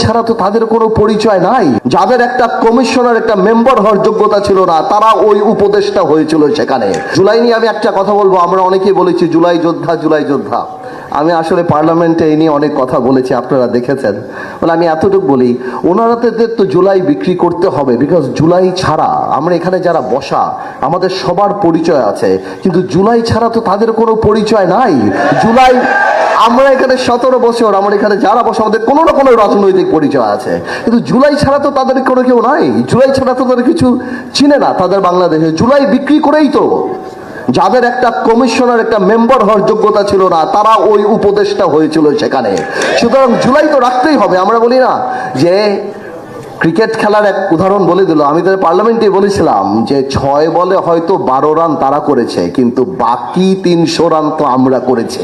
ছাড়া তো তাদের কোনো পরিচয় নাই। যাদের একটা কমিশনার একটা মেম্বার হওয়ার যোগ্যতা ছিল না, তারা ওই উপদেষ্টা হয়েছিল সেখানে। জুলাই নিয়ে আমি একটা কথা বলবো, আমরা অনেকেই বলেছি জুলাই যোদ্ধা জুলাই যোদ্ধা। আমি আসলে পার্লামেন্টে এই নিয়ে অনেক কথা বলেছি, আপনারা দেখেছেন। বলে আমি এতটুকু বলি, ওনারাদের তো জুলাই বিক্রি করতে হবে, বিকজ জুলাই ছাড়া আমরা এখানে যারা বসা আমাদের সবার পরিচয় আছে, কিন্তু জুলাই ছাড়া তো তাদের কোনো পরিচয় নাই। জুলাই আমরা এখানে 17 বছর, আমরা এখানে যারা বসে আমাদের কোনো না কোনো রাজনৈতিক পরিচয় আছে, কিন্তু জুলাই ছাড়া তো তাদের কোনো কেউ নাই। জুলাই ছাড়া তো তাদের কিছু চিনে না তাদের বাংলাদেশে। জুলাই বিক্রি করেই তো যাদের একটা কমিশনার একটা মেম্বার হওয়ার যোগ্যতা ছিল না, তারা ওই উপদেষ্টা হয়েছিল সেখানে। সুতরাং জুলাই তো রাখতেই হবে। আমরা বলি না যে ক্রিকেট খেলার এক উদাহরণ বলে দিল, আমি তাদের পার্লামেন্টে বলেছিলাম যে 6 বলে হয়তো 12 রান তারা করেছে, কিন্তু বাকি 300 রান তো আমরা করেছি।